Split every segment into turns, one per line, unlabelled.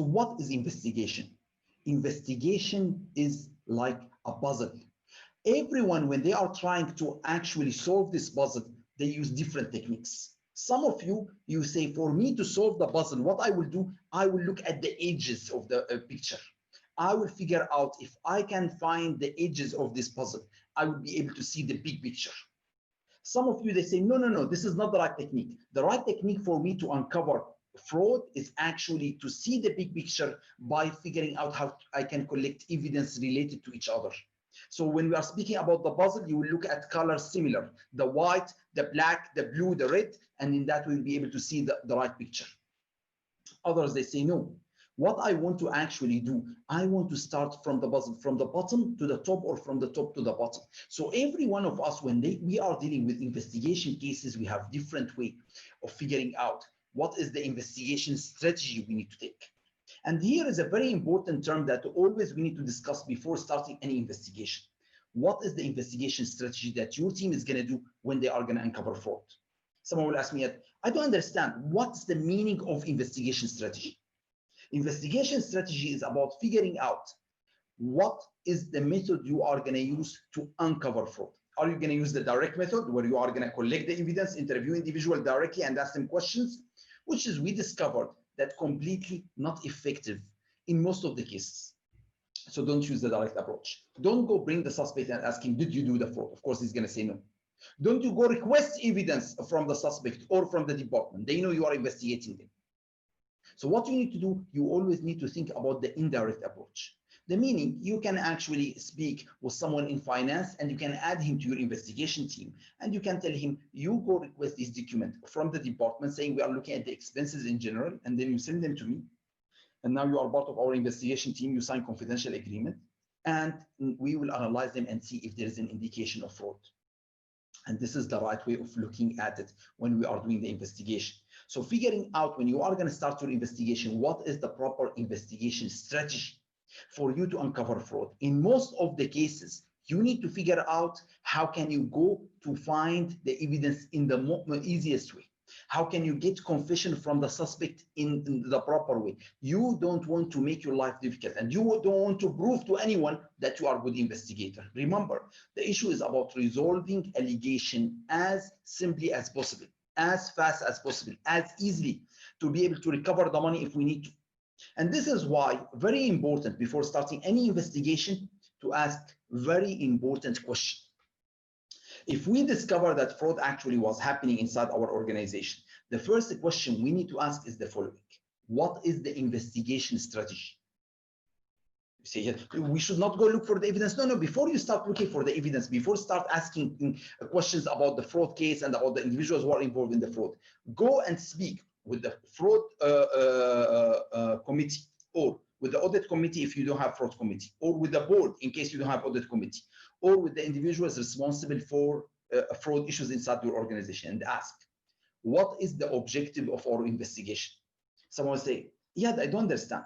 So what is investigation? Investigation is like a puzzle. Everyone, when they are trying to actually solve this puzzle, they use different techniques. Some of you, you say, for me to solve the puzzle, what I will do, I will look at the edges of the picture. I will figure out if I can find the edges of this puzzle, I will be able to see the big picture. Some of you, they say, no, no, no, this is not the right technique. The right technique for me to uncover fraud is actually to see the big picture by figuring out how I can collect evidence related to each other. So when we are speaking about the puzzle, you will look at colors similar, the white, the black, the blue, the red, and in that we'll be able to see the right picture. Others, they say, no, what I want to actually do, I want to start from the puzzle, from the bottom to the top or from the top to the bottom. So every one of us, when we are dealing with investigation cases, we have different way of figuring out what is the investigation strategy we need to take. And here is a very important term that always we need to discuss before starting any investigation. What is the investigation strategy that your team is going to do when they are going to uncover fraud? Someone will ask me, I don't understand. What's the meaning of investigation strategy? Investigation strategy is about figuring out what is the method you are going to use to uncover fraud. Are you going to use the direct method where you are going to collect the evidence, interview individual directly and ask them questions, which is we discovered that completely not effective in most of the cases. So don't use the direct approach. Don't go bring the suspect and ask him, did you do the fraud? Of course, he's going to say no. Don't you go request evidence from the suspect or from the department. They know you are investigating them. So what you need to do, you always need to think about the indirect approach. The meaning, you can actually speak with someone in finance and you can add him to your investigation team. And you can tell him, you go request this document from the department saying we are looking at the expenses in general, and then you send them to me. And now you are part of our investigation team, you sign confidential agreement, and we will analyze them and see if there is an indication of fraud. And this is the right way of looking at it when we are doing the investigation. So figuring out when you are going to start your investigation, what is the proper investigation strategy for you to uncover fraud? In most of the cases, you need to figure out how can you go to find the evidence in the easiest way. How can you get confession from the suspect in the proper way? You don't want to make your life difficult, and you don't want to prove to anyone that you are a good investigator. Remember, the issue is about resolving allegation as simply as possible, as fast as possible, as easily to be able to recover the money if we need to. And this is why very important before starting any investigation to ask very important question. If we discover that fraud actually was happening inside our organization, the first question we need to ask is the following. What is the investigation strategy? You say, we should not go look for the evidence. No, no, before you start looking for the evidence, before start asking questions about the fraud case and about the individuals who are involved in the fraud, go and speak with the fraud committee, or with the audit committee if you don't have fraud committee, or with the board in case you don't have audit committee, or with the individuals responsible for fraud issues inside your organization, and ask, what is the objective of our investigation? Someone will say, yeah, I don't understand.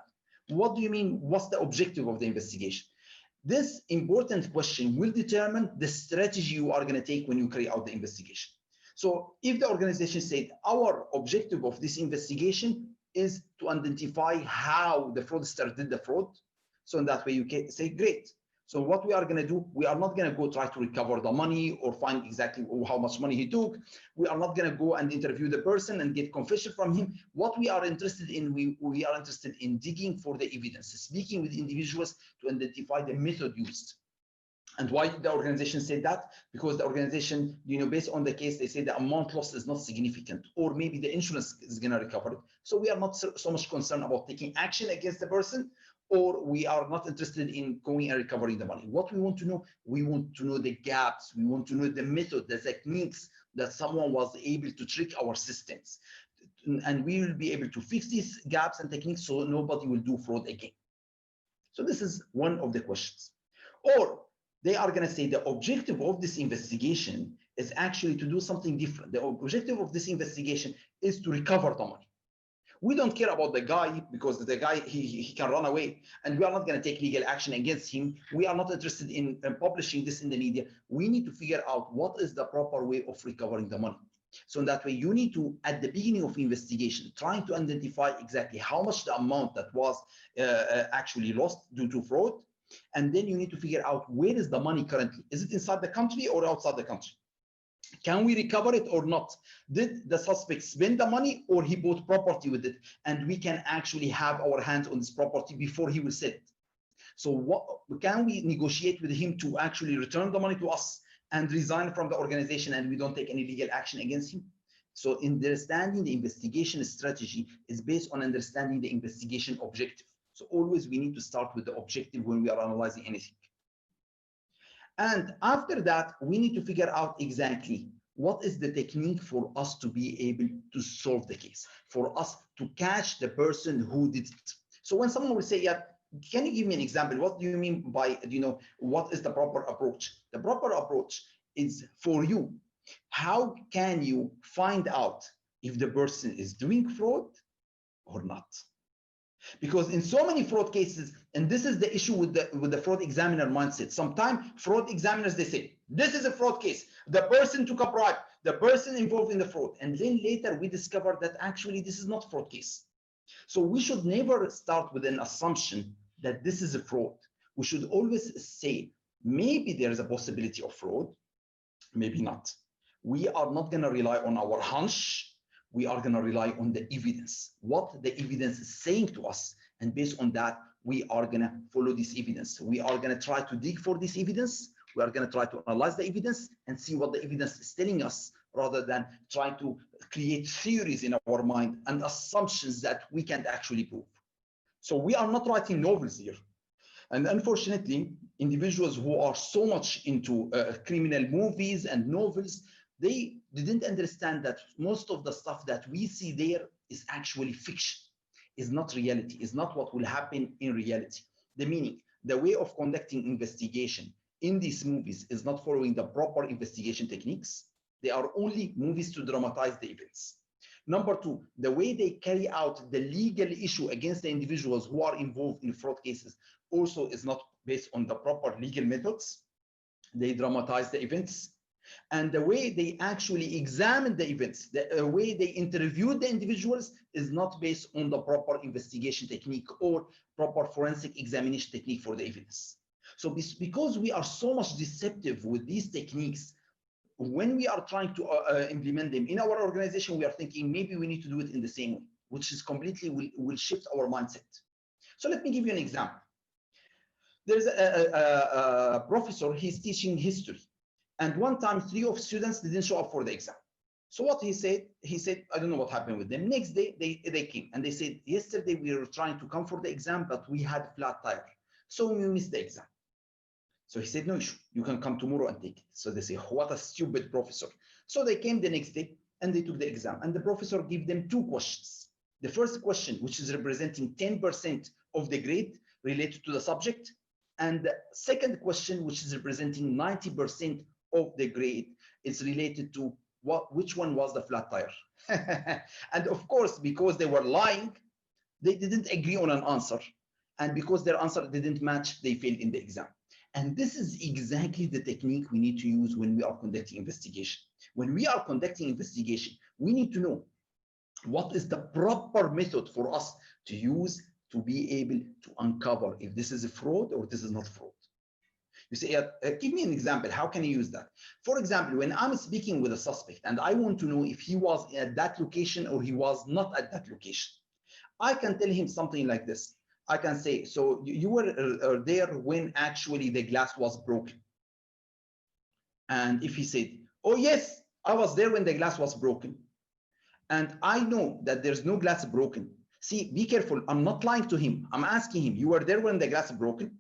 What do you mean? What's the objective of the investigation? This important question will determine the strategy you are going to take when you carry out the investigation. So if the organization said, our objective of this investigation is to identify how the fraudster did the fraud, so in that way you can say, great. So what we are going to do, we are not going to go try to recover the money or find exactly how much money he took. We are not going to go and interview the person and get confession from him. What we are interested in, we are interested in digging for the evidence, speaking with individuals to identify the method used. And why the organization said that? Because the organization, based on the case, they say the amount lost is not significant, or maybe the insurance is going to recover it. So we are not so much concerned about taking action against the person, or we are not interested in going and recovering the money. What we want to know, we want to know the gaps. We want to know the method, the techniques that someone was able to trick our systems. And we will be able to fix these gaps and techniques so nobody will do fraud again. So this is one of the questions. Or they are going to say the objective of this investigation is actually to do something different. The objective of this investigation is to recover the money. We don't care about the guy because the guy, he can run away, and we are not going to take legal action against him. We are not interested in publishing this in the media. We need to figure out what is the proper way of recovering the money. So in that way, you need to, at the beginning of investigation, trying to identify exactly how much the amount that was actually lost due to fraud. And then you need to figure out where is the money currently. Is it inside the country or outside the country? Can we recover it or not? Did the suspect spend the money or he bought property with it? And we can actually have our hands on this property before he will sell it. So what can we negotiate with him to actually return the money to us and resign from the organization, and we don't take any legal action against him? So understanding the investigation strategy is based on understanding the investigation objective. So always we need to start with the objective when we are analyzing anything. And after that, we need to figure out exactly what is the technique for us to be able to solve the case, for us to catch the person who did it. So when someone will say, yeah, can you give me an example? What do you mean by, what is the proper approach? The proper approach is for you. How can you find out if the person is doing fraud or not? Because in so many fraud cases, and this is the issue with the fraud examiner mindset. Sometimes fraud examiners, they say, this is a fraud case. The person took a bribe, the person involved in the fraud. And then later we discover that actually this is not a fraud case. So we should never start with an assumption that this is a fraud. We should always say, maybe there is a possibility of fraud, maybe not. We are not going to rely on our hunch. We are going to rely on the evidence, what the evidence is saying to us. And based on that, we are going to follow this evidence. We are going to try to dig for this evidence. We are going to try to analyze the evidence and see what the evidence is telling us, rather than trying to create theories in our mind and assumptions that we can't actually prove. So we are not writing novels here. And unfortunately, individuals who are so much into criminal movies and novels, they didn't understand that most of the stuff that we see there is actually fiction, is not reality, is not what will happen in reality. The meaning, the way of conducting investigation in these movies is not following the proper investigation techniques. They are only movies to dramatize the events. Number two, the way they carry out the legal issue against the individuals who are involved in fraud cases also is not based on the proper legal methods. They dramatize the events. And the way they actually examine the events, the way they interviewed the individuals is not based on the proper investigation technique or proper forensic examination technique for the evidence. So because we are so much deceptive with these techniques, when we are trying to implement them in our organization, we are thinking maybe we need to do it in the same way, which is completely will shift our mindset. So let me give you an example. There's a professor, he's teaching history. And one time, 3 of students didn't show up for the exam. So what he said, I don't know what happened with them. Next day, they came and they said, yesterday we were trying to come for the exam, but we had a flat tire. So we missed the exam. So he said, no issue, you can come tomorrow and take it. So they say, what a stupid professor. So they came the next day and they took the exam. And the professor gave them 2 questions. The first question, which is representing 10% of the grade related to the subject. And the second question, which is representing 90% of the grade, is related to which one was the flat tire. And of course, because they were lying, they didn't agree on an answer. And because their answer didn't match, they failed in the exam. And this is exactly the technique we need to use when we are conducting investigation. When we are conducting investigation, we need to know what is the proper method for us to use to be able to uncover if this is a fraud or this is not fraud. You say, give me an example. How can you use that? For example, when I'm speaking with a suspect and I want to know if he was at that location or he was not at that location, I can tell him something like this. I can say, so you were there when actually the glass was broken. And if he said, oh yes, I was there when the glass was broken. And I know that there's no glass broken. See, be careful. I'm not lying to him. I'm asking him, you were there when the glass broken?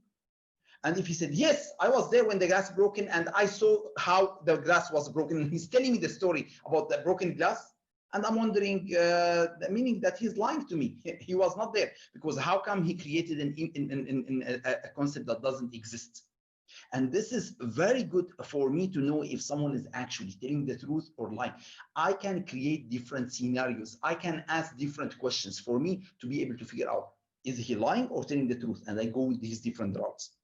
And if he said, yes, I was there when the glass broken and I saw how the glass was broken, and he's telling me the story about the broken glass, and I'm wondering, the meaning that he's lying to me. He was not there, because how come he created a concept that doesn't exist? And this is very good for me to know if someone is actually telling the truth or lying. I can create different scenarios. I can ask different questions for me to be able to figure out, is he lying or telling the truth? And I go with these different routes.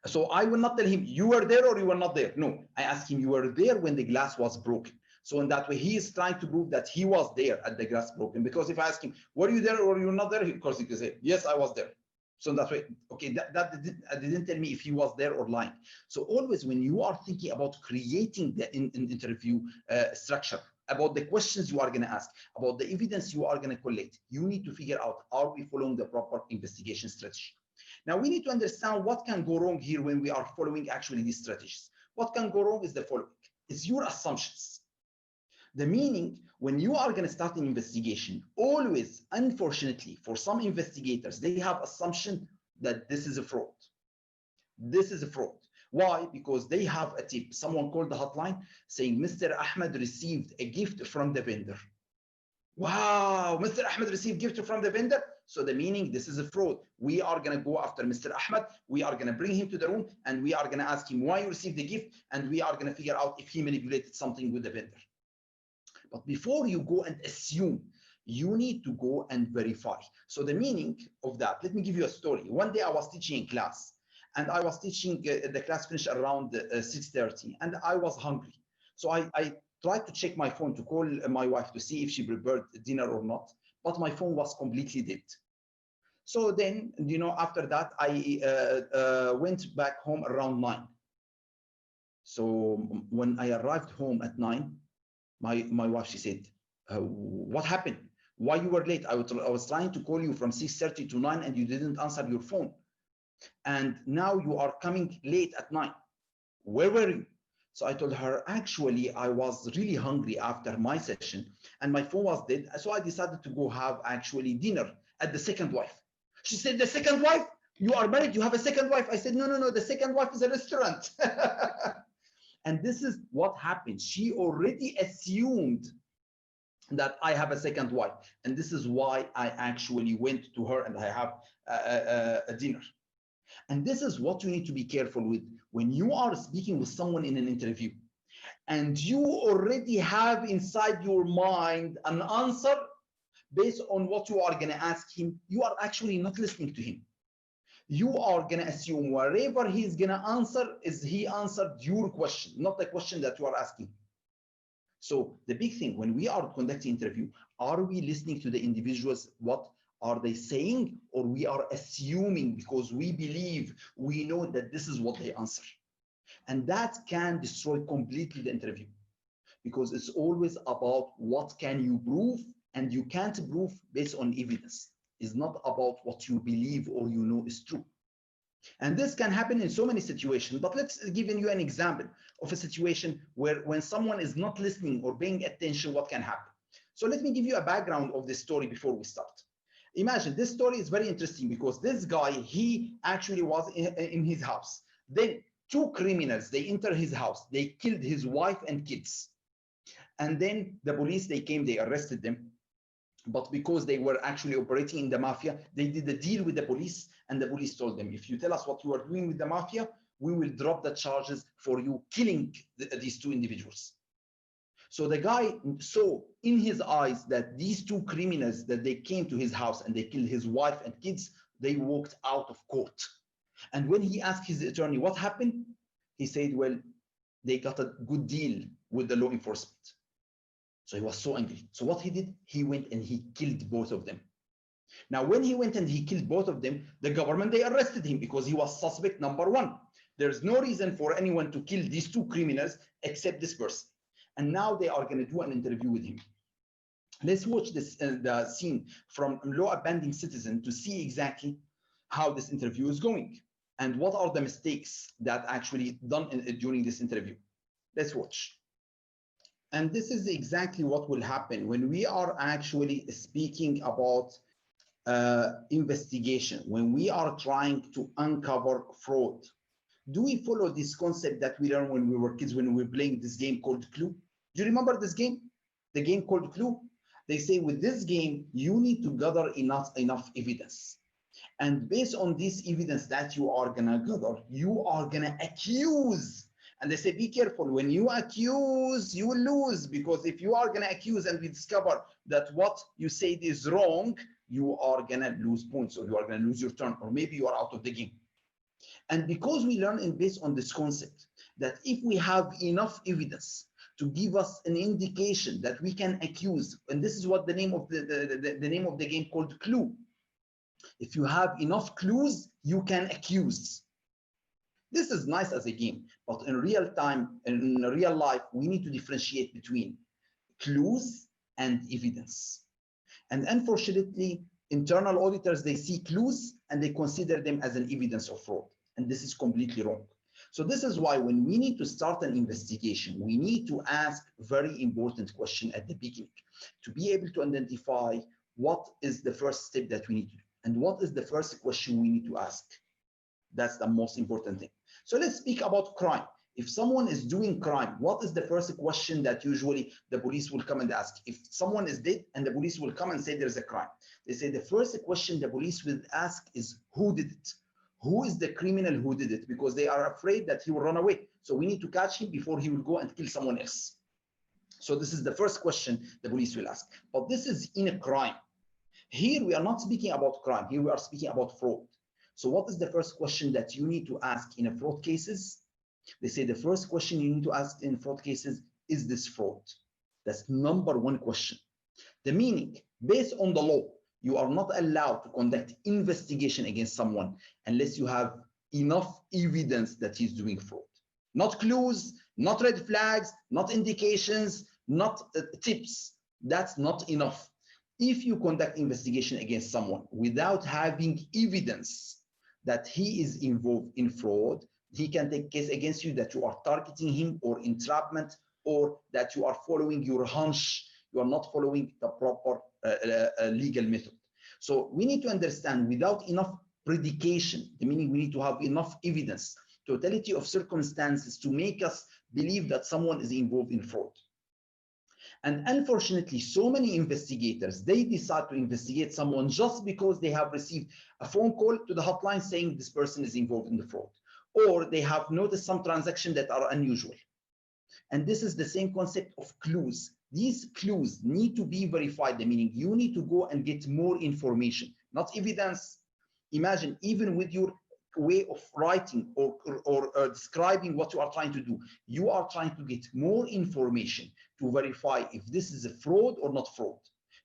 So I will not tell him, you were there or you were not there. No, I ask him, you were there when the glass was broken. So in that way, he is trying to prove that he was there at the grass broken. Because if I ask him, were you there or you're not there? Of course, he can say, yes, I was there. So in that way, okay, that didn't tell me if he was there or lying. So always when you are thinking about creating the interview structure, about the questions you are going to ask, about the evidence you are going to collect, you need to figure out, are we following the proper investigation strategy? Now we need to understand what can go wrong here when we are following actually these strategies. What can go wrong is the following. It's your assumptions. The meaning, when you are going to start an investigation, always, unfortunately, for some investigators, they have assumption that this is a fraud. This is a fraud. Why? Because they have a tip. Someone called the hotline saying, Mr. Ahmed received a gift from the vendor. Wow, Mr. Ahmed received gift from the vendor. So the meaning, this is a fraud. We are going to go after Mr. Ahmed. We are going to bring him to the room and we are going to ask him why you received the gift. And we are going to figure out if he manipulated something with the vendor. But before you go and assume, you need to go and verify. So the meaning of that, let me give you a story. One day I was teaching in class and I was teaching, the class finished around 6:30 and I was hungry. So I tried to check my phone to call my wife to see if she prepared dinner or not, but my phone was completely dead. So then, after that, I went back home around 9. So when I arrived home at 9, my wife, she said, what happened? Why you were late? I was trying to call you from 6:30 to 9 and you didn't answer your phone. And now you are coming late at 9. Where were you? So I told her, actually, I was really hungry after my session and my phone was dead. So I decided to go have actually dinner at the second wife. She said, the second wife? You are married, you have a second wife. I said, no, the second wife is a restaurant. And this is what happened. She already assumed that I have a second wife. And this is why I actually went to her and I have a dinner. And this is what you need to be careful with when you are speaking with someone in an interview and you already have inside your mind an answer based on what you are going to ask him. You are actually not listening to him. You are going to assume wherever he's going to answer is he answered your question, not the question that you are asking. So the big thing when we are conducting interview, are we listening to the individuals? What are they saying? Or we are assuming because we believe, we know that this is what they answer. And that can destroy completely the interview because it's always about what can you prove, and you can't prove based on evidence. It's not about what you believe or you know is true. And this can happen in so many situations, but let's give you an example of a situation where when someone is not listening or paying attention, what can happen. So let me give you a background of this story before we start. Imagine this story is very interesting because this guy, he actually was in his house. Then 2 criminals, they enter his house, they killed his wife and kids. And then the police, they came, they arrested them. But because they were actually operating in the mafia, they did a deal with the police, and the police told them, if you tell us what you are doing with the mafia, we will drop the charges for you killing these 2 individuals. So the guy saw in his eyes that these 2 criminals, that they came to his house and they killed his wife and kids, they walked out of court. And when he asked his attorney what happened, he said, well, they got a good deal with the law enforcement. So he was so angry. So what he did, he went and he killed both of them. Now, when he went and he killed both of them, the government, they arrested him because he was suspect number 1. There's no reason for anyone to kill these 2 criminals except this person. And now they are going to do an interview with him. Let's watch this the scene from Law Abiding Citizen to see exactly how this interview is going and what are the mistakes that actually done during this interview. Let's watch. And this is exactly what will happen when we are actually speaking about investigation, when we are trying to uncover fraud. Do we follow this concept that we learned when we were kids, when we were playing this game called Clue? Do you remember this game? The game called Clue? They say with this game, you need to gather enough evidence. And based on this evidence that you are gonna gather, you are gonna accuse. And they say, be careful, when you accuse, you will lose, because if you are gonna accuse and we discover that what you said is wrong, you are gonna lose points, or you are gonna lose your turn, or maybe you are out of the game. And because we learn based on this concept, that if we have enough evidence to give us an indication that we can accuse. And this is what the name of the name of the game called clue. If you have enough clues, you can accuse. This is nice as a game, but in real time, in real life, we need to differentiate between clues and evidence. And unfortunately, internal auditors, they see clues and they consider them as an evidence of fraud. And this is completely wrong. So this is why when we need to start an investigation, we need to ask very important question at the beginning to be able to identify what is the first step that we need to do and what is the first question we need to ask. That's the most important thing. So let's speak about crime. If someone is doing crime, what is the first question that usually the police will come and ask? If someone is dead and the police will come and say there's a crime, they say the first question the police will ask is who did it? Who is the criminal who did it? Because they are afraid that he will run away. So we need to catch him before he will go and kill someone else. So this is the first question the police will ask. But this is in a crime. Here we are not speaking about crime. Here we are speaking about fraud. So what is the first question that you need to ask in a fraud cases? They say the first question you need to ask in fraud cases, is this fraud? That's number one question. The meaning, based on the law, you are not allowed to conduct investigation against someone unless you have enough evidence that he's doing fraud. Not clues, not red flags, not indications, not tips. That's not enough. If you conduct investigation against someone without having evidence that he is involved in fraud, he can take case against you that you are targeting him or entrapment, or that you are following your hunch, you are not following the proper legal method. So we need to understand, without enough predication, the meaning we need to have enough evidence, totality of circumstances to make us believe that someone is involved in fraud. And unfortunately, so many investigators, they decide to investigate someone just because they have received a phone call to the hotline saying this person is involved in the fraud, or they have noticed some transactions that are unusual. And this is the same concept of clues. These clues need to be verified, meaning you need to go and get more information, not evidence. Imagine, even with your way of writing or describing what you are trying to do, you are trying to get more information to verify if this is a fraud or not fraud.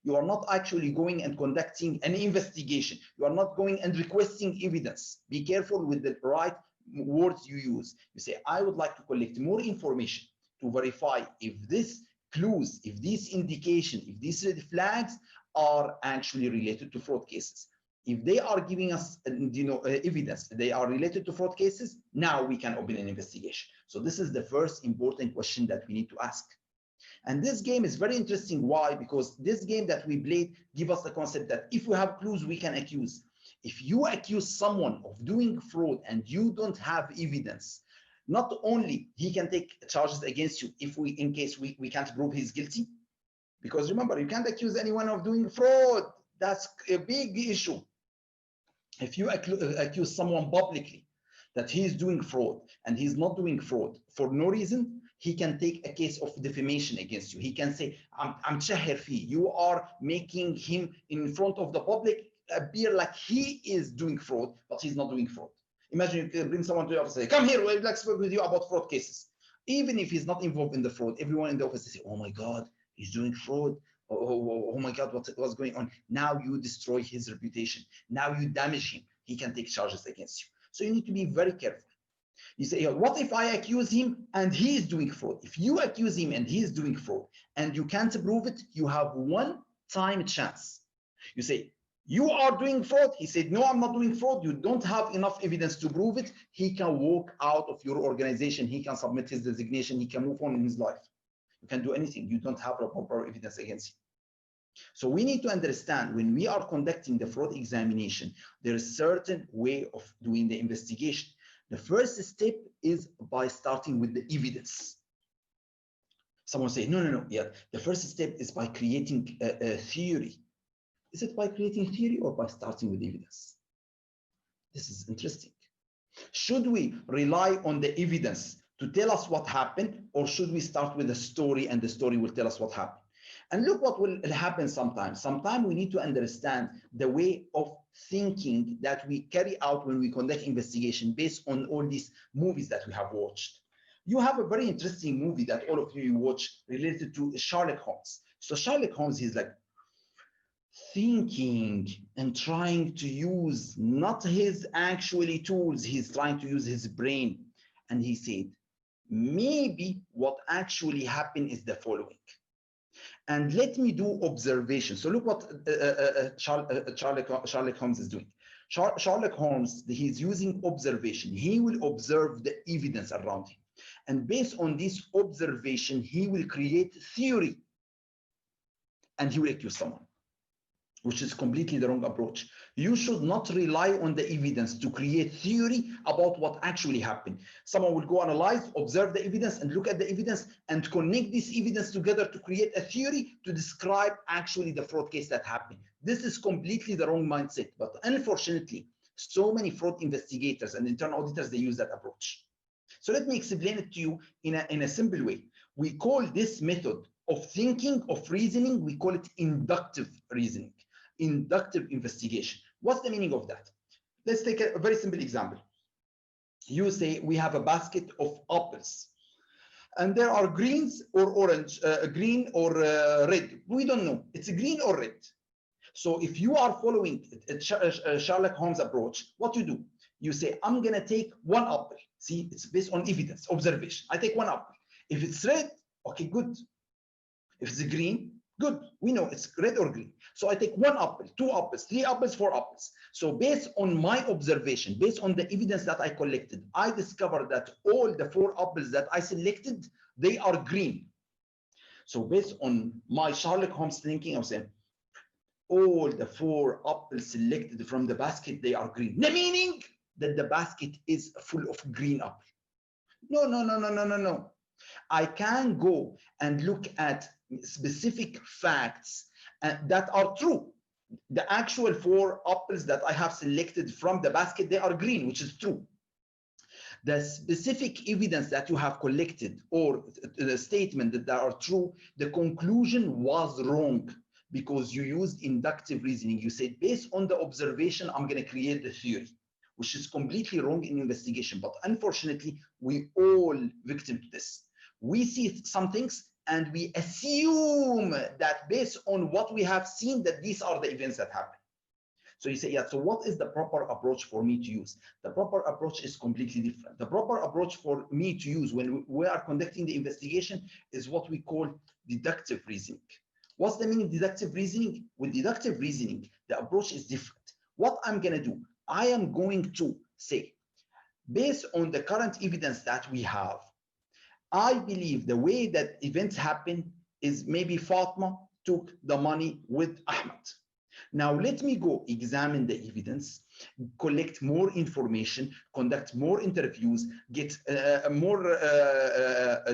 You are not actually going and conducting an investigation. You are not going and requesting evidence. Be careful with the right words you use. You say, I would like to collect more information to verify if this clues, if these indications, if these red flags are actually related to fraud cases. If they are giving us, evidence, they are related to fraud cases, now we can open an investigation. So this is the first important question that we need to ask. And this game is very interesting. Why? Because this game that we played give us the concept that if we have clues, we can accuse. If you accuse someone of doing fraud and you don't have evidence, not only he can take charges against you if in case we can't prove he's guilty, because remember, you can't accuse anyone of doing fraud. That's a big issue. If you accuse someone publicly that he's doing fraud and he's not doing fraud for no reason, he can take a case of defamation against you. He can say, I'm shahir fi. You are making him in front of the public appear like he is doing fraud, but he's not doing fraud. Imagine you can bring someone to your office and say, come here, we'd like to speak with you about fraud cases. Even if he's not involved in the fraud, everyone in the office say, oh my God, he's doing fraud. Oh my God, what's going on? Now you destroy his reputation. Now you damage him. He can take charges against you. So you need to be very careful. You say, what if I accuse him and he is doing fraud? If you accuse him and he is doing fraud and you can't prove it, you have one time chance. You say, you are doing fraud. He said, no, I'm not doing fraud. You don't have enough evidence to prove it. He can walk out of your organization. He can submit his resignation. He can move on in his life. You can do anything. You don't have proper evidence against him. So we need to understand, when we are conducting the fraud examination, there is a certain way of doing the investigation. The first step is by starting with the evidence. Someone say, no. Yeah, the first step is by creating a theory. Is it by creating theory or by starting with evidence? This is interesting. Should we rely on the evidence to tell us what happened, or should we start with a story and the story will tell us what happened? And look what will happen sometimes. Sometimes we need to understand the way of thinking that we carry out when we conduct investigation based on all these movies that we have watched. You have a very interesting movie that all of you watch related to Sherlock Holmes. So Sherlock Holmes, he's like thinking and trying to use not his actually tools, he's trying to use his brain. And he said, maybe what actually happened is the following. And let me do observation. So look what Sherlock Holmes is doing. Sherlock Holmes, he's using observation. He will observe the evidence around him. And based on this observation, he will create theory and he will accuse someone, which is completely the wrong approach. You should not rely on the evidence to create theory about what actually happened. Someone will go analyze, observe the evidence and look at the evidence and connect this evidence together to create a theory to describe actually the fraud case that happened. This is completely the wrong mindset, but unfortunately, so many fraud investigators and internal auditors, they use that approach. So let me explain it to you in a simple way. We call this method of thinking, of reasoning, we call it inductive reasoning, inductive investigation. What's the meaning of that? Let's take a very simple example. You say we have a basket of apples and there are greens or orange, green or red. We don't know. It's green or red. So if you are following Sherlock Holmes approach, what you do? You say, I'm going to take one apple. See, it's based on evidence, observation. I take one apple. If it's red, okay, good. If it's green, good. We know it's red or green. So I take one apple, two apples, three apples, four apples. So based on my observation, based on the evidence that I collected, I discovered that all the four apples that I selected, they are green. So based on my Sherlock Holmes thinking, I'm saying, all the four apples selected from the basket, they are green. The meaning that the basket is full of green apples. No. I can go and look at specific facts that are true. The actual four apples that I have selected from the basket, they are green, which is true. The specific evidence that you have collected or the statement that they are true, the conclusion was wrong because you used inductive reasoning. You said, based on the observation, I'm going to create the theory, which is completely wrong in investigation. But unfortunately, we all victim to this. We see some things and we assume that based on what we have seen, that these are the events that happen. So you say, yeah, so what is the proper approach for me to use? The proper approach is completely different. The proper approach for me to use when we are conducting the investigation is what we call deductive reasoning. What's the meaning of deductive reasoning? With deductive reasoning, the approach is different. What I'm going to do, I am going to say, based on the current evidence that we have, I believe the way that events happen is maybe Fatma took the money with Ahmed. Now let me go examine the evidence, collect more information, conduct more interviews, get more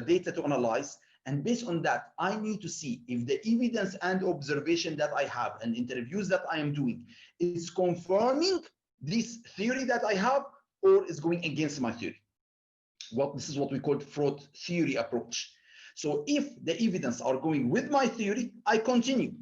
data to analyze. And based on that, I need to see if the evidence and observation that I have and interviews that I am doing is confirming this theory that I have or is going against my theory. This is what we call fraud theory approach. So if the evidence are going with my theory, I continue.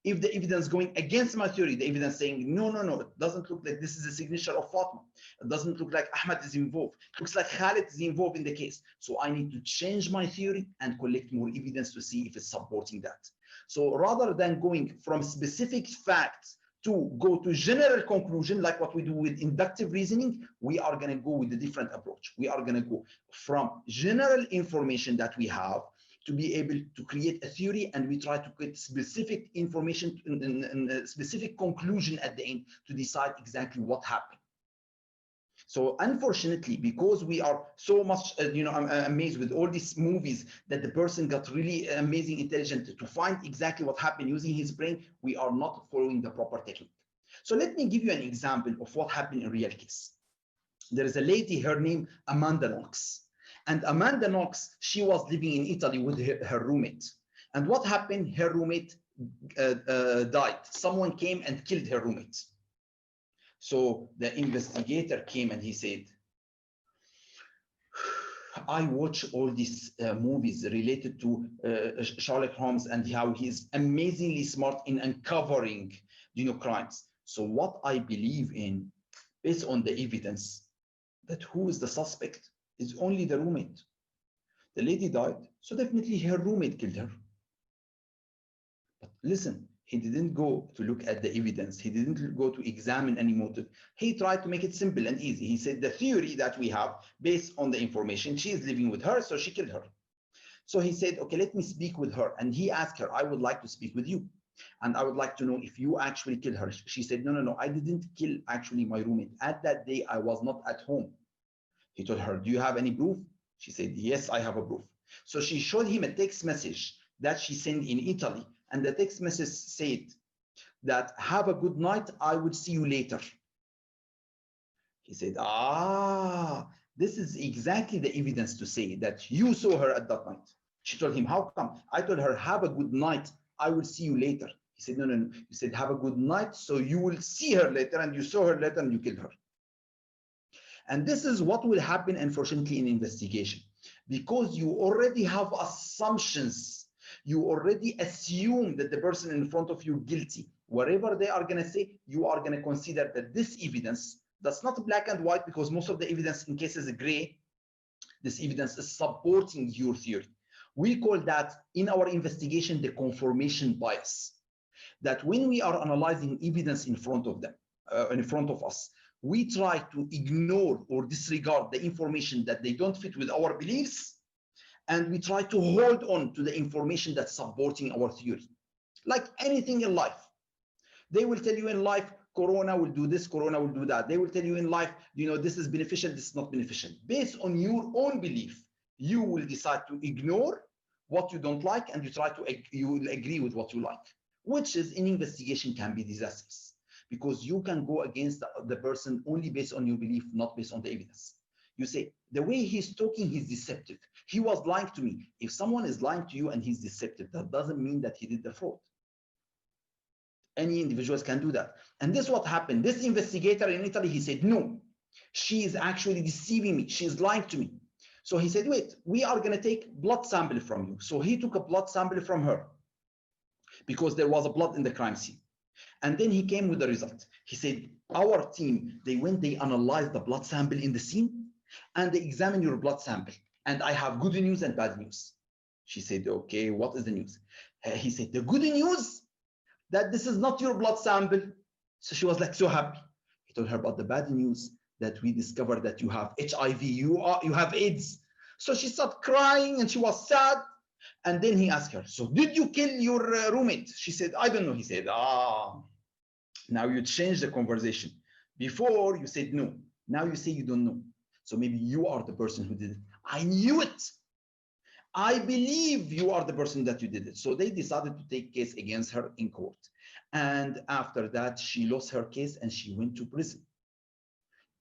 If the evidence going against my theory, the evidence saying, no, it doesn't look like this is a signature of Fatma. It doesn't look like Ahmed is involved. It looks like Khalid is involved in the case. So I need to change my theory and collect more evidence to see if it's supporting that. So rather than going from specific facts to go to general conclusion, like what we do with inductive reasoning, we are going to go with a different approach. We are going to go from general information that we have to be able to create a theory, and we try to get specific information and a specific conclusion at the end to decide exactly what happened. So unfortunately, because we are so much, I'm amazed with all these movies that the person got really amazing intelligence to find exactly what happened using his brain, we are not following the proper technique. So let me give you an example of what happened in real case. There is a lady, her name Amanda Knox. And Amanda Knox, she was living in Italy with her roommate. And what happened? Her roommate died. Someone came and killed her roommate. So the investigator came and he said, I watch all these movies related to Sherlock Holmes and how he's amazingly smart in uncovering, crimes. So what I believe in, based on the evidence, that who is the suspect is only the roommate. The lady died, so definitely her roommate killed her. But listen, he didn't go to look at the evidence. He didn't go to examine any motive. He tried to make it simple and easy. He said the theory that we have based on the information, she is living with her, so she killed her. So he said, okay, let me speak with her. And he asked her, I would like to speak with you. And I would like to know if you actually killed her. She said, no, no, no, I didn't kill actually my roommate. At that day, I was not at home. He told her, do you have any proof? She said, yes, I have a proof. So she showed him a text message that she sent in Italy. And the text message said that, have a good night, I will see you later. He said, this is exactly the evidence to say that you saw her at that night. She told him, how come? I told her, have a good night, I will see you later. He said, no, no, no. You said, have a good night, so you will see her later, and you saw her later and you killed her. And this is what will happen, unfortunately, in investigation, because you already have assumptions. You already assume that the person in front of you guilty. Whatever they are going to say, you are going to consider that this evidence, that's not black and white, because most of the evidence in cases gray, this evidence is supporting your theory. We call that in our investigation the confirmation bias. That when we are analyzing evidence in front of them, in front of us, we try to ignore or disregard the information that they don't fit with our beliefs, and we try to hold on to the information that's supporting our theory. Like anything in life, they will tell you in life, Corona will do this, Corona will do that. They will tell you in life, this is beneficial, this is not beneficial. Based on your own belief, you will decide to ignore what you don't like, and you will agree with what you like, which is in investigation can be disastrous, because you can go against the person only based on your belief, not based on the evidence. You say, the way he's talking, he's deceptive. He was lying to me. If someone is lying to you and he's deceptive, that doesn't mean that he did the fraud. Any individuals can do that. And this is what happened. This investigator in Italy, he said, no, she is actually deceiving me. She is lying to me. So he said, wait, we are going to take blood sample from you. So he took a blood sample from her because there was a blood in the crime scene. And then he came with the result. He said, our team, they analyzed the blood sample in the scene, and they examined your blood sample. And I have good news and bad news. She said, okay, what is the news? He said, the good news that this is not your blood sample. So she was like so happy. He told her about the bad news that we discovered that you have HIV, you have AIDS. So she started crying and she was sad. And then he asked her, so did you kill your roommate? She said, I don't know. He said, now you change the conversation. Before you said no, now you say you don't know. So maybe you are the person who did it. I knew it. I believe you are the person that you did it. So they decided to take case against her in court. And after that, she lost her case and she went to prison.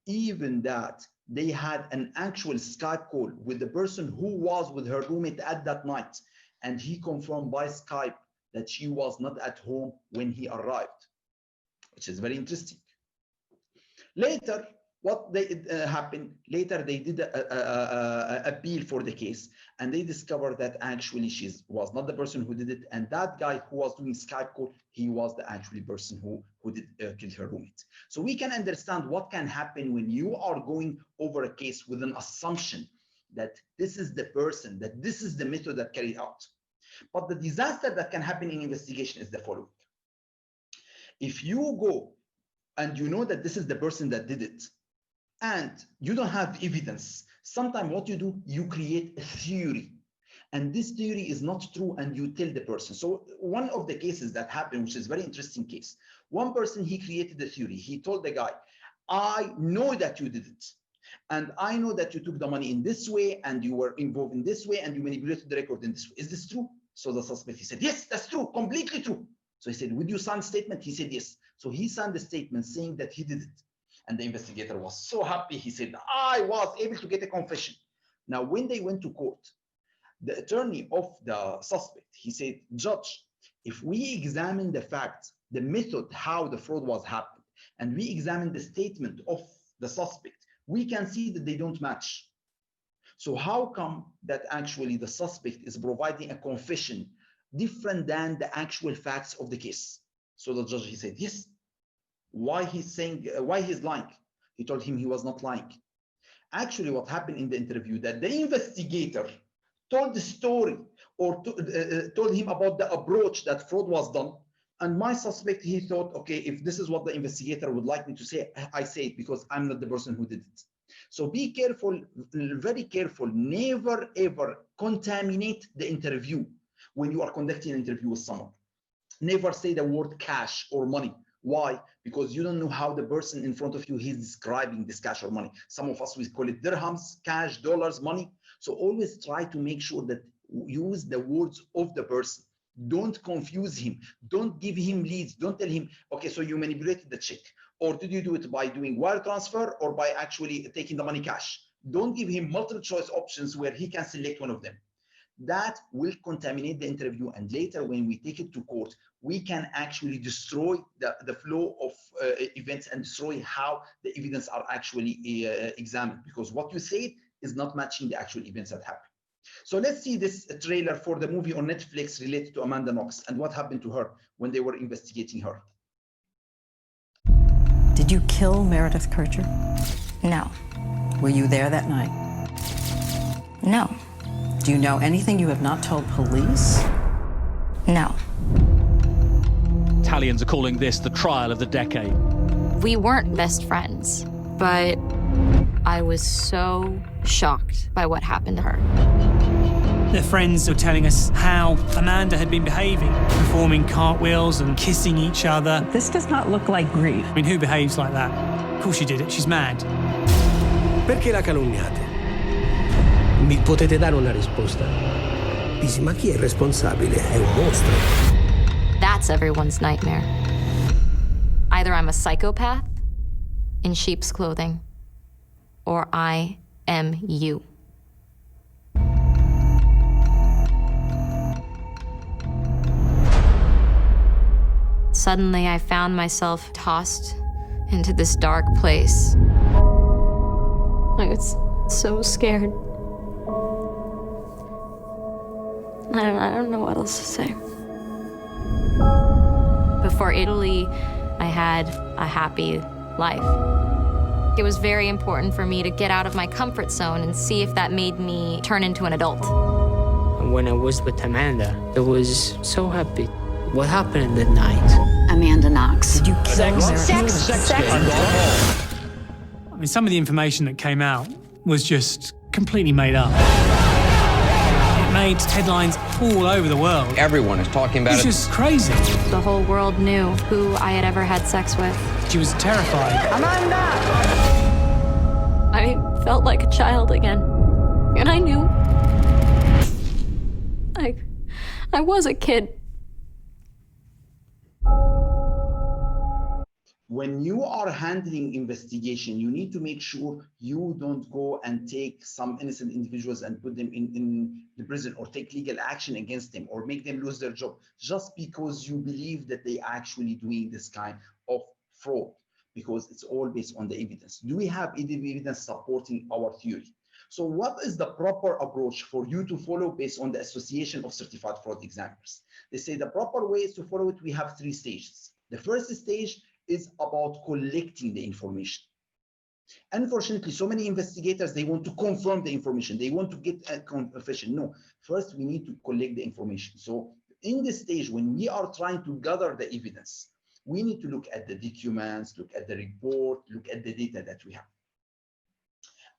Even that, they had an actual Skype call with the person who was with her roommate at that night. And he confirmed by Skype that she was not at home when he arrived, which is very interesting. Later, what happened, later they did a appeal for the case, and they discovered that actually she was not the person who did it, and that guy who was doing Skype call, he was the actual person who did kill her roommate. So we can understand what can happen when you are going over a case with an assumption that this is the person, that this is the method that carried out. But the disaster that can happen in investigation is the following. If you go and you know that this is the person that did it, and you don't have evidence, sometimes what you do, you create a theory. And this theory is not true, and you tell the person. So one of the cases that happened, which is a very interesting case, one person, he created a theory. He told the guy, I know that you did it. And I know that you took the money in this way, and you were involved in this way, and you manipulated the record in this way. Is this true? So the suspect, he said, yes, that's true, completely true. So he said, would you sign a statement? He said, yes. So he signed a statement saying that he did it. And the investigator was so happy. He said, I was able to get a confession. Now, when they went to court, the attorney of the suspect, he said, Judge, if we examine the facts, the method, how the fraud was happened, and we examine the statement of the suspect, we can see that they don't match. So how come that actually the suspect is providing a confession different than the actual facts of the case? So the judge, he said, yes. Why he's lying? He told him he was not lying. Actually, what happened in the interview, that the investigator told the story or told him about the approach that fraud was done. And my suspect, he thought, okay, if this is what the investigator would like me to say, I say it because I'm not the person who did it. So be careful, very careful, never ever contaminate the interview when you are conducting an interview with someone. Never say the word cash or money. Why? Because you don't know how the person in front of you is describing this cash or money. Some of us, we call it dirhams, cash, dollars, money. So always try to make sure that use the words of the person. Don't confuse him. Don't give him leads. Don't tell him, okay, so you manipulated the check. Or did you do it by doing wire transfer or by actually taking the money cash? Don't give him multiple choice options where he can select one of them. That will contaminate the interview, and later when we take it to court, we can actually destroy the flow of events and destroy how the evidence are actually examined, because what you said is not matching the actual events that happened. So let's see this trailer for the movie on Netflix related to Amanda Knox and what happened to her when they were investigating her.
Did you kill Meredith Kircher?
No.
Were you there that night?
No.
Do you know anything you have not told police?
No.
Italians are calling this the trial of the decade.
We weren't best friends, but I was so shocked by what happened to her.
Their friends were telling us how Amanda had been behaving, performing cartwheels and kissing each other.
This does not look like grief.
I mean, who behaves like that? Of course she did it, she's mad.
Perché la calunniate? Mi potete dare una risposta? Dici, ma chi è responsabile? È un mostro.
That's everyone's nightmare. Either I'm a psychopath in sheep's clothing, or I am you. Suddenly, I found myself tossed into this dark place. I was so scared. I don't know what else to say. Before Italy, I had a happy life. It was very important for me to get out of my comfort zone and see if that made me turn into an adult.
When I was with Amanda, I was so happy. What happened that night?
Amanda Knox. Did you kill Meredith?
Sex.
I mean, some of the information that came out was just completely made up. It made headlines all over the world.
Everyone is talking about it.
It's just crazy.
The whole world knew who I had ever had sex with.
She was terrified.
Amanda! I felt like a child again. And I knew. I was a kid.
When you are handling investigation, you need to make sure you don't go and take some innocent individuals and put them in the prison or take legal action against them or make them lose their job just because you believe that they are actually doing this kind of fraud, because it's all based on the evidence. Do we have evidence supporting our theory? So what is the proper approach for you to follow based on the Association of Certified Fraud Examiners? They say the proper ways to follow it, we have 3 stages. The first stage is about collecting the information. Unfortunately, so many investigators, they want to confirm the information. They want to get a confession. No, first we need to collect the information. So in this stage, when we are trying to gather the evidence, we need to look at the documents, look at the report, look at the data that we have.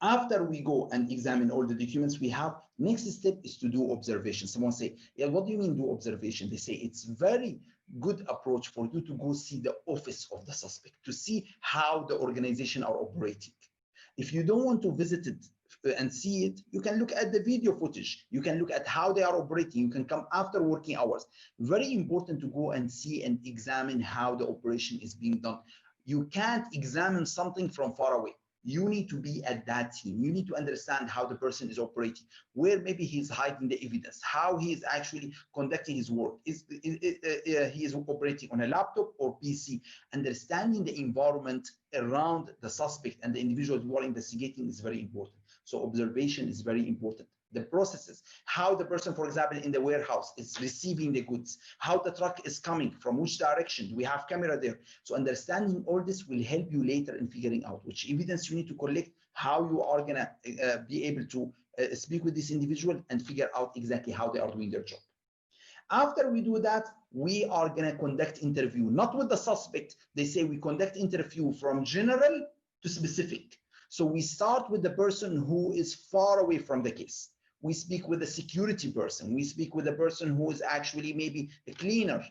After we go and examine all the documents we have, next step is to do observation. Someone say, yeah, what do you mean do observation? They say it's very good approach for you to go see the office of the suspect, to see how the organization are operating. If you don't want to visit it and see it, you can look at the video footage. You can look at how they are operating. You can come after working hours. Very important to go and see and examine how the operation is being done. You can't examine something from far away. You need to be at that scene. You need to understand how the person is operating, where maybe he's hiding the evidence, how he is actually conducting his work. He is operating on a laptop or PC. Understanding the environment around the suspect and the individuals who are investigating is very important. So observation is very important. The processes, how the person, for example, in the warehouse is receiving the goods, how the truck is coming, from which direction, do we have camera there? So understanding all this will help you later in figuring out which evidence you need to collect, how you are gonna be able to speak with this individual and figure out exactly how they are doing their job. After we do that, we are going to conduct interview, not with the suspect. They say we conduct interview from general to specific. So we start with the person who is far away from the case. We speak with a security person. We speak with a person who is actually maybe a cleaner.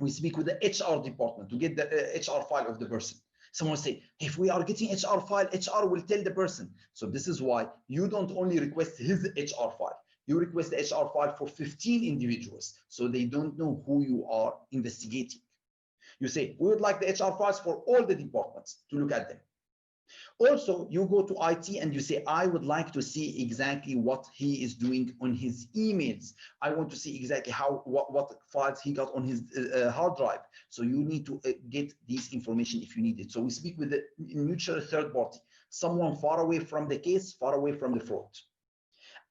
We speak with the HR department to get the HR file of the person. Someone say, if we are getting HR file, HR will tell the person. So this is why you don't only request his HR file. You request the HR file for 15 individuals, so they don't know who you are investigating. You say, we would like the HR files for all the departments to look at them. Also, you go to IT and you say, I would like to see exactly what he is doing on his emails. I want to see exactly what files he got on his hard drive. So you need to get this information if you need it. So we speak with a neutral third party, someone far away from the case, far away from the fraud.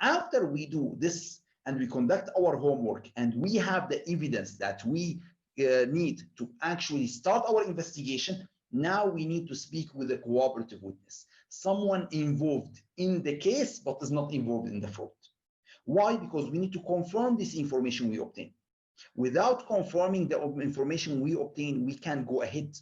After we do this and we conduct our homework and we have the evidence that we need to actually start our investigation, now we need to speak with a cooperative witness, someone involved in the case but is not involved in the fraud. Why? Because we need to confirm this information we obtain. Without confirming the information we obtain, we can't go ahead.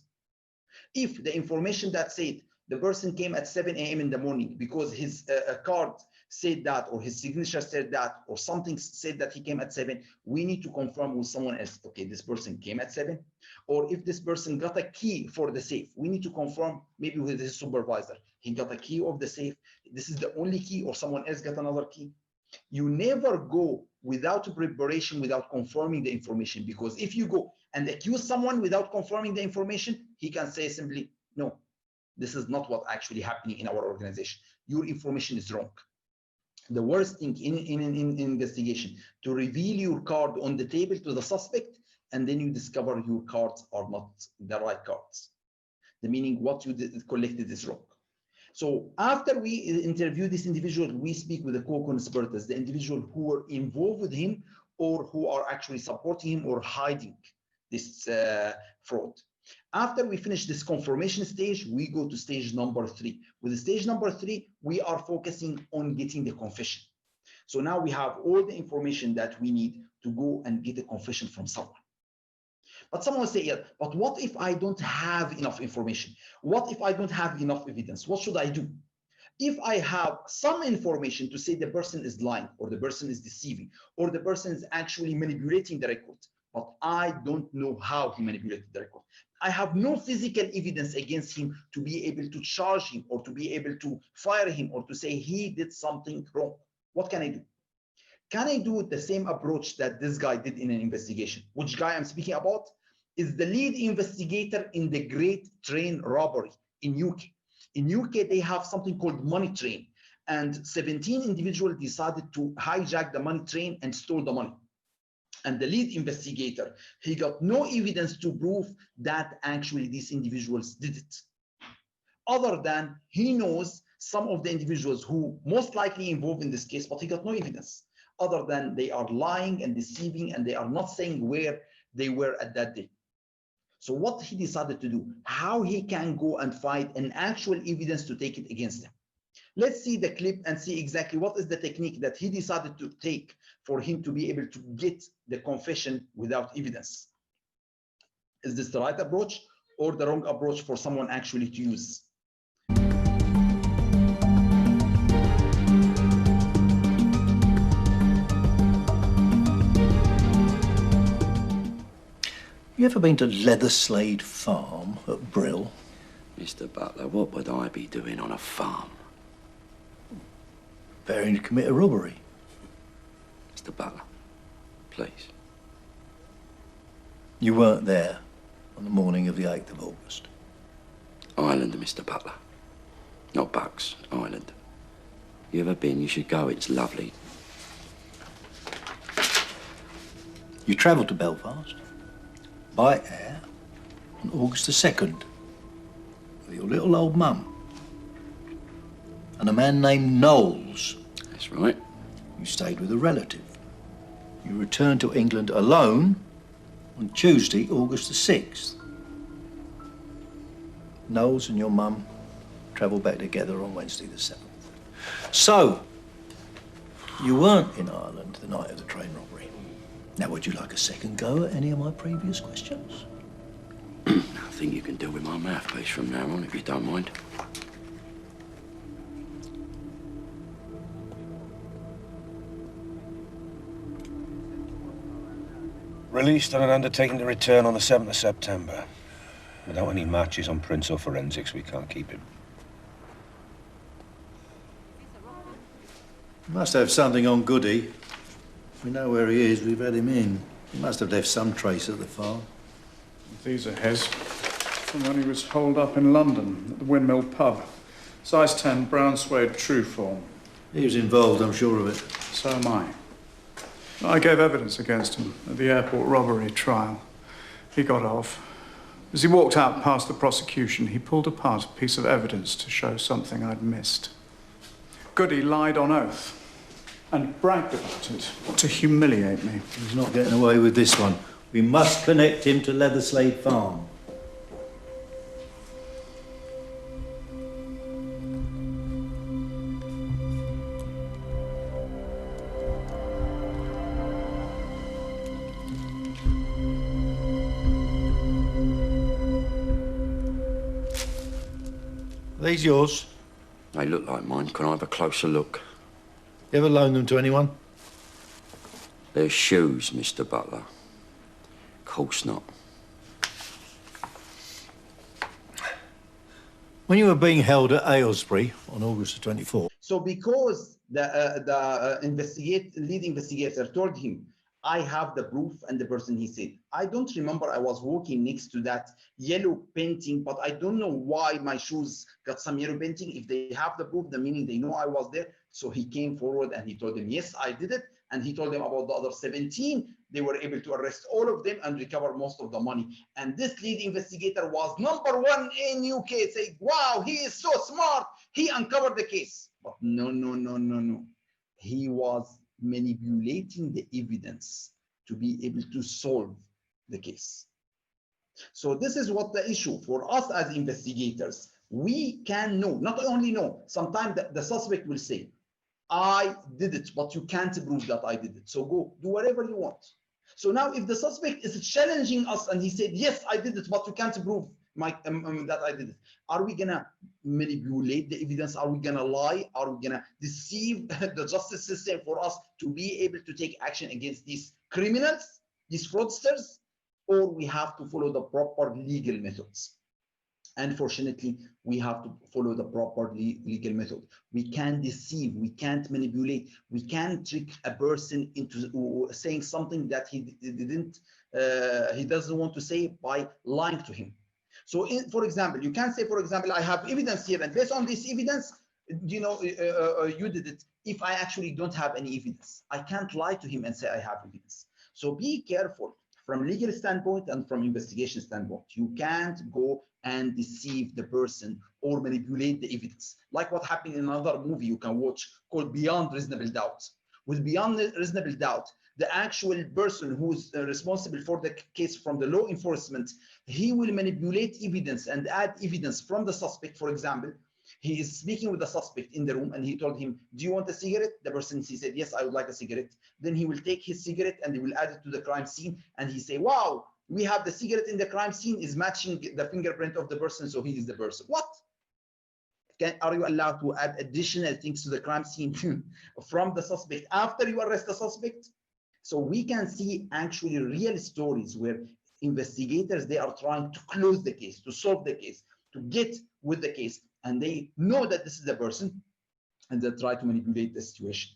If the information that said the person came at 7 a.m. in the morning because his card said that, or his signature said that, or something said that he came at 7, we need to confirm with someone else, okay, this person came at 7. Or if this person got a key for the safe, we need to confirm maybe with his supervisor, he got a key of the safe, this is the only key, or someone else got another key. You never go without preparation, without confirming the information, because if you go and accuse someone without confirming the information, he can say simply, no, this is not what actually happening in our organization. Your information is wrong. The worst thing in an investigation, to reveal your card on the table to the suspect, and then you discover your cards are not the right cards. The meaning what you collected is wrong. So after we interview this individual, we speak with the co-conspirators, the individual who were involved with him or who are actually supporting him or hiding this fraud. After we finish this confirmation stage, we go to stage number 3. With stage number 3, we are focusing on getting the confession. So now we have all the information that we need to go and get a confession from someone. But someone will say, yeah, but what if I don't have enough information? What if I don't have enough evidence? What should I do? If I have some information to say the person is lying, or the person is deceiving, or the person is actually manipulating the record, but I don't know how he manipulated the record. I have no physical evidence against him to be able to charge him or to be able to fire him or to say he did something wrong. What can I do? Can I do the same approach that this guy did in an investigation? Which guy I'm speaking about is the lead investigator in the Great Train Robbery in UK. In UK, they have something called money train, and 17 individuals decided to hijack the money train and stole the money. And the lead investigator, he got no evidence to prove that actually these individuals did it. Other than he knows some of the individuals who most likely involved in this case, but he got no evidence. Other than they are lying and deceiving and they are not saying where they were at that day. So what he decided to do, how he can go and find an actual evidence to take it against them. Let's see the clip and see exactly what is the technique that he decided to take for him to be able to get the confession without evidence. Is this the right approach or the wrong approach for someone actually to use?
You ever been to Leatherslade Farm at Brill?
Mr. Butler, what would I be doing on a farm?
Preparing to commit a robbery.
Mr. Butler, please.
You weren't there on the morning of the 8th of August.
Ireland, Mr. Butler. Not Bucks, Ireland. You ever been? You should go, it's lovely.
You travelled to Belfast by air on August the 2nd with your little old mum and a man named Knowles.
That's right.
You stayed with a relative. You returned to England alone on Tuesday, August the 6th. Knowles and your mum travelled back together on Wednesday the 7th. So, You weren't in Ireland the night of the train robbery. Now, would you like a second go at any of my previous questions?
I think you can deal with my mouthpiece from now on, if you don't mind.
Released on an undertaking to return on the 7th of September. Without any matches on prints or forensics, we can't keep him.
He must have something on Goody. We know where he is, we've had him in. He must have left some trace at the farm.
These are his. From when he was holed up in London at the Windmill pub. Size 10, brown suede true form.
He was involved, I'm sure of it.
So am I. I gave evidence against him at the airport robbery trial. He got off. As he walked out past the prosecution, he pulled apart a piece of evidence to show something I'd missed. Goody lied on oath and bragged about it to humiliate me.
He's not getting away with this one. We must connect him to Leatherslade Farm. Are these yours?
They look like mine. Can I have a closer look?
You ever loaned them to anyone?
They're shoes, Mr. Butler. Course not.
When you were being held at Aylesbury on August the 24th.
So because the lead investigator told him, I have the proof, and the person, he said, I don't remember, I was walking next to that yellow painting, but I don't know why my shoes got some yellow painting. If they have the proof, the meaning they know I was there. So he came forward and he told them, yes, I did it. And he told them about the other 17. They were able to arrest all of them and recover most of the money. And this lead investigator was #1 in UK, saying, wow, he is so smart. He uncovered the case. But no. He was manipulating the evidence to be able to solve the case. So this is what the issue for us as investigators. We can know, not only know, sometimes the suspect will say, I did it, but you can't prove that I did it. So go do whatever you want. So now if the suspect is challenging us and he said, yes, I did it, but you can't prove that I did it, are we gonna manipulate the evidence? Are we gonna lie? Are we gonna deceive the justice system for us to be able to take action against these criminals, these fraudsters? Or we have to follow the proper legal methods? Unfortunately, we have to follow the proper legal method. We can't deceive, we can't manipulate, we can't trick a person into saying something that he doesn't want to say by lying to him. So, for example, you can say, for example, I have evidence here, and based on this evidence, you did it. If I actually don't have any evidence, I can't lie to him and say I have evidence. So be careful from legal standpoint and from investigation standpoint. You can't go and deceive the person or manipulate the evidence. Like what happened in another movie you can watch called Beyond Reasonable Doubt. With Beyond Reasonable Doubt, the actual person who's responsible for the case from the law enforcement, he will manipulate evidence and add evidence from the suspect. For example, he is speaking with the suspect in the room and he told him, do you want a cigarette? The person, he said, yes, I would like a cigarette. Then he will take his cigarette and he will add it to the crime scene. And he say, wow, we have the cigarette in the crime scene is matching the fingerprint of the person. So he is the person. What? Are you allowed to add additional things to the crime scene from the suspect after you arrest the suspect? So we can see actually real stories where investigators, they are trying to close the case, to solve the case, to get with the case, and they know that this is the person, and they try to manipulate the situation.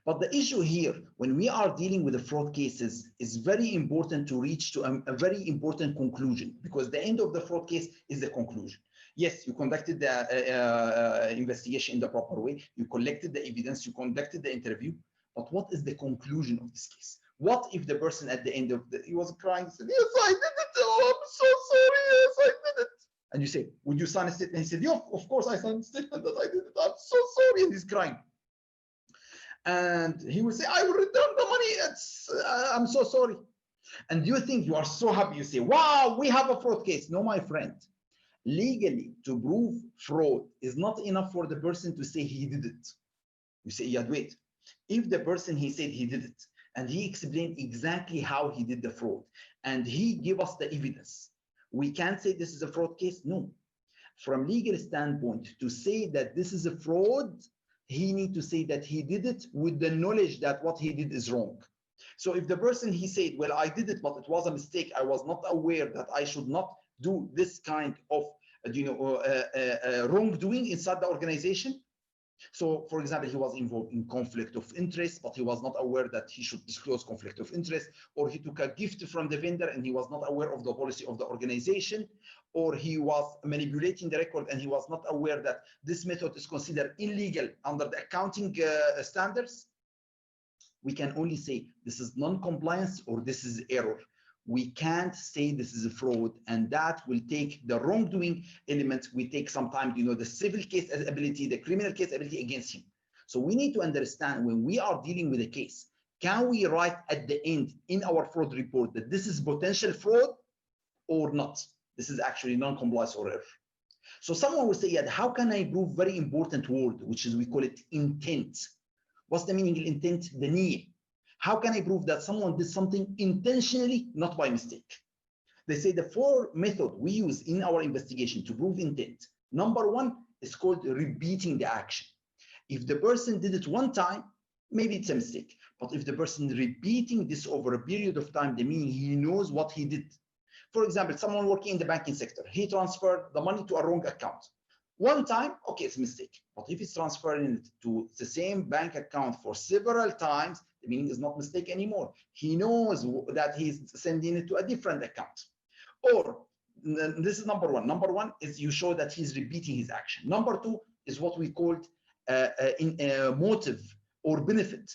But the issue here, when we are dealing with the fraud cases, is very important to reach to a very important conclusion, because the end of the fraud case is the conclusion. Yes, you conducted the investigation in the proper way, you collected the evidence, you conducted the interview, but what is the conclusion of this case? What if the person at the end of he was crying, said, yes, I did it, oh, I'm so sorry, yes, I did it. And you say, would you sign a statement? He said, yeah, of course I signed a statement that I did it, I'm so sorry, and he's crying. And he will say, I will return the money, I'm so sorry. And you think you are so happy, you say, wow, we have a fraud case. No, my friend, legally to prove fraud is not enough for the person to say he did it. You say, yeah, wait. If the person, he said he did it, and he explained exactly how he did the fraud, and he gave us the evidence, we can't say this is a fraud case? No. From legal standpoint, to say that this is a fraud, he need to say that he did it with the knowledge that what he did is wrong. So if the person, he said, well, I did it, but it was a mistake, I was not aware that I should not do this kind of wrongdoing inside the organization. So, for example, he was involved in conflict of interest, but he was not aware that he should disclose conflict of interest, or he took a gift from the vendor and he was not aware of the policy of the organization, or he was manipulating the record and he was not aware that this method is considered illegal under the accounting standards. We can only say this is non-compliance or this is error. We can't say this is a fraud, and that will take the wrongdoing element. We take sometimes, the civil case ability, the criminal case ability against him. So we need to understand, when we are dealing with a case, can we write at the end in our fraud report that this is potential fraud or not? This is actually non-compliance or error. So someone will say, yeah, how can I prove very important word, which is, we call it intent. What's the meaning of intent? The niyyah. How can I prove that someone did something intentionally, not by mistake? They say the 4 methods we use in our investigation to prove intent. Number 1 is called repeating the action. If the person did it one time, maybe it's a mistake. But if the person repeating this over a period of time, the meaning he knows what he did. For example, someone working in the banking sector, he transferred the money to a wrong account. One time, okay, it's a mistake. But if it's transferring it to the same bank account for several times, the meaning is not mistake anymore. He knows that he's sending it to a different account. Or this is number 1. Number 1 is you show that he's repeating his action. Number 2 is what we called motive or benefit.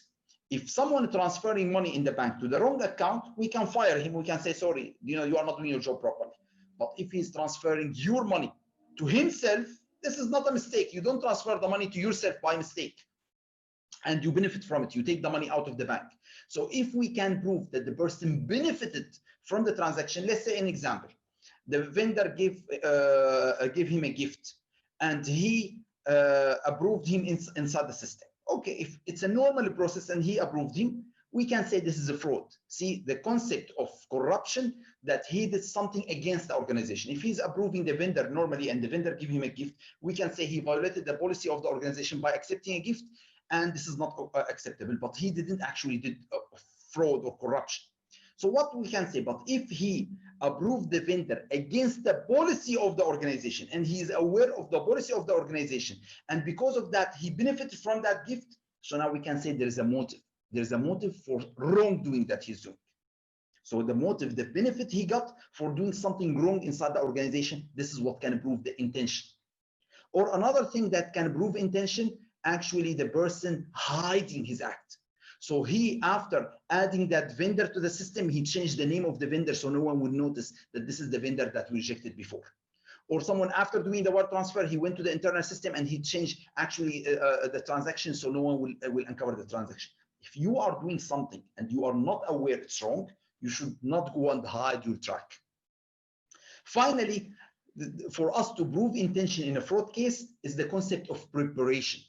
If someone transferring money in the bank to the wrong account, we can fire him. We can say, sorry, you are not doing your job properly. But if he's transferring your money to himself, this is not a mistake. You don't transfer the money to yourself by mistake, and you benefit from it. You take the money out of the bank. So if we can prove that the person benefited from the transaction, let's say an example, the vendor gave him a gift and he approved him inside the system. Okay, if it's a normal process and he approved him, we can say this is a fraud. See, the concept of corruption, that he did something against the organization. If he's approving the vendor normally and the vendor give him a gift, we can say he violated the policy of the organization by accepting a gift, and this is not acceptable, but he didn't actually did fraud or corruption. So what we can say, but if he approved the vendor against the policy of the organization and he is aware of the policy of the organization, and because of that, he benefited from that gift, so now we can say there is a motive. There's a motive for wrongdoing that he's doing. So the motive, the benefit he got for doing something wrong inside the organization, this is what can prove the intention. Or another thing that can prove intention, actually the person hiding his act. So he, after adding that vendor to the system, he changed the name of the vendor so no one would notice that this is the vendor that we rejected before. Or someone, after doing the wire transfer, he went to the internal system and he changed actually the transaction so no one will uncover the transaction. If you are doing something and you are not aware it's wrong, you should not go and hide your track. Finally, for us to prove intention in a fraud case is the concept of preparation.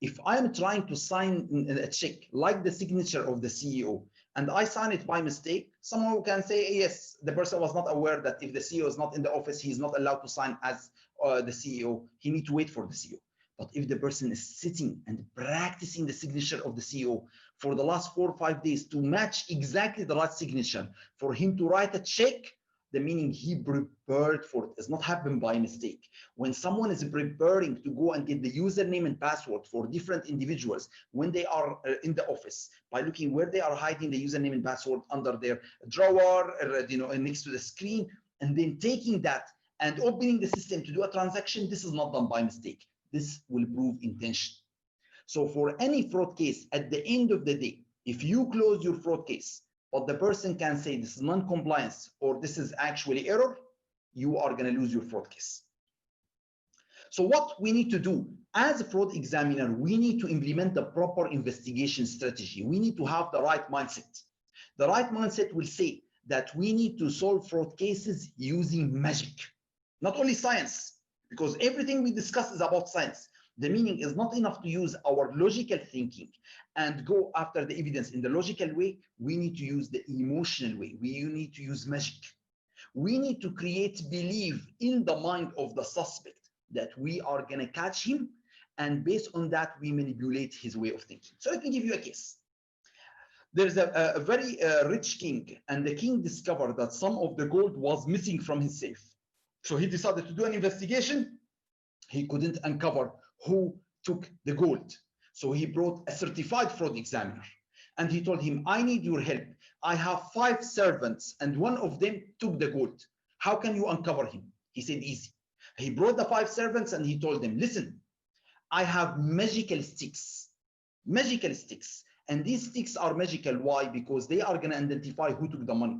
If I'm trying to sign a check, like the signature of the CEO, and I sign it by mistake, someone can say, yes, the person was not aware that if the CEO is not in the office, he's not allowed to sign as the CEO. He needs to wait for the CEO. But if the person is sitting and practicing the signature of the CEO for the last 4 or 5 days to match exactly the right signature for him to write a check, the meaning he prepared for it. It's not happened by mistake. When someone is preparing to go and get the username and password for different individuals when they are in the office, by looking where they are hiding the username and password under their drawer, next to the screen, and then taking that and opening the system to do a transaction, this is not done by mistake. This will prove intention. So for any fraud case, at the end of the day, if you close your fraud case, but the person can say this is non-compliance or this is actually error, you are going to lose your fraud case. So what we need to do as a fraud examiner, we need to implement the proper investigation strategy. We need to have the right mindset. The right mindset will say that we need to solve fraud cases using magic, not only science, because everything we discuss is about science. The meaning is not enough to use our logical thinking and go after the evidence in the logical way, we need to use the emotional way. We need to use magic. We need to create belief in the mind of the suspect that we are going to catch him, and based on that, we manipulate his way of thinking. So let me give you a case. There's a very rich king, and the king discovered that some of the gold was missing from his safe. So he decided to do an investigation. He couldn't uncover who took the gold. So he brought a certified fraud examiner, and he told him, I need your help. I have 5 servants, and one of them took the gold. How can you uncover him? He said, easy. He brought the 5 servants, and he told them, listen, I have magical sticks. Magical sticks. And these sticks are magical. Why? Because they are going to identify who took the money,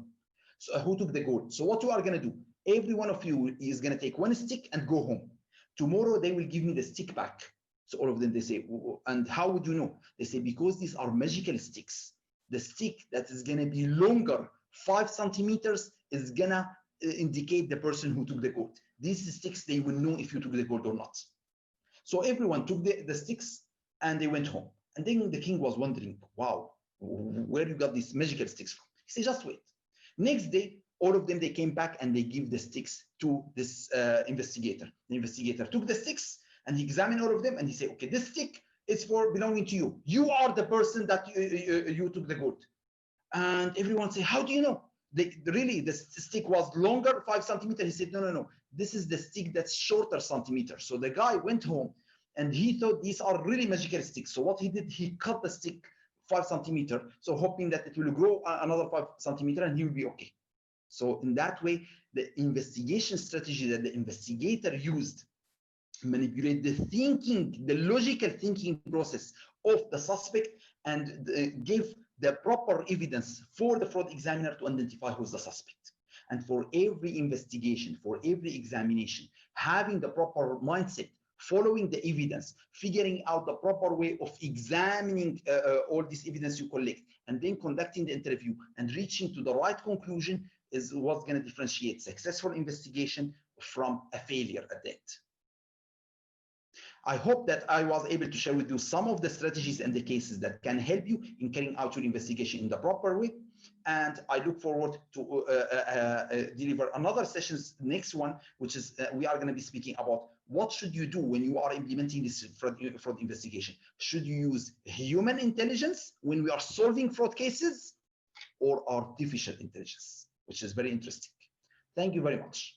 so who took the gold. So what you are going to do, every one of you is going to take one stick and go home. Tomorrow they will give me the stick back. So all of them, they say, and how would you know? They say, because these are magical sticks. The stick that is going to be longer, 5 centimeters, is going to indicate the person who took the gold. These sticks, they will know if you took the gold or not. So everyone took the sticks and they went home. And then the king was wondering, wow, where you got these magical sticks from? He said, just wait. Next day, all of them, they came back and they give the sticks to this investigator. The investigator took the sticks and he examined all of them and he said, okay, this stick is for belonging to you. You are the person that you took the gold. And everyone said, how do you know? Really, the stick was longer, 5 centimeters. He said, no. This is the stick that's shorter centimeter. So the guy went home and he thought these are really magical sticks. So what he did, he cut the stick 5 centimeters. So hoping that it will grow another 5 centimeters and he will be okay. So in that way, the investigation strategy that the investigator used manipulate the thinking, the logical thinking process of the suspect, and give the proper evidence for the fraud examiner to identify who's the suspect. And for every investigation, for every examination, having the proper mindset, following the evidence, figuring out the proper way of examining all this evidence you collect, and then conducting the interview and reaching to the right conclusion is what's going to differentiate successful investigation from a failure at the end. I hope that I was able to share with you some of the strategies and the cases that can help you in carrying out your investigation in the proper way. And I look forward to deliver another sessions, next one, which is we are going to be speaking about what should you do when you are implementing this fraud investigation. Should you use human intelligence when we are solving fraud cases, or artificial intelligence, which is very interesting. Thank you very much.